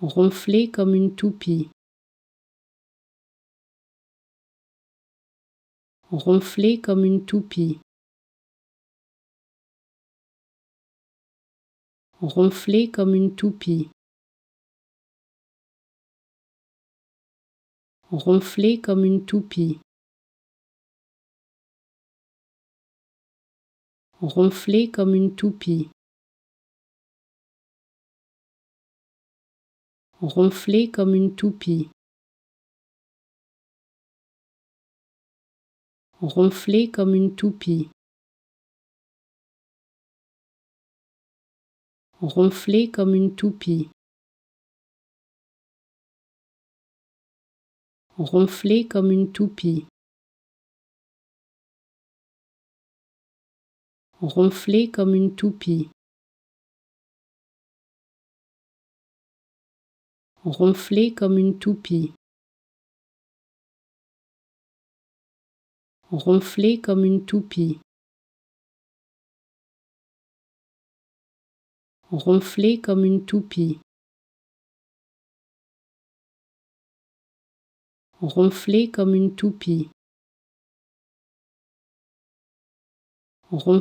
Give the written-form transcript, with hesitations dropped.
ronfler comme une toupie, ronfler comme une toupie, ronfler comme une toupie, ronfler comme une toupie, ronfler comme une toupie, ronfler comme une toupie, ronfler comme une toupie, ronfler comme une toupie, ronfler comme une toupie, ronfler comme une toupie, ronfler comme une toupie, ronfler comme une toupie, ronfler comme une toupie, ronfler comme une toupie, ronfler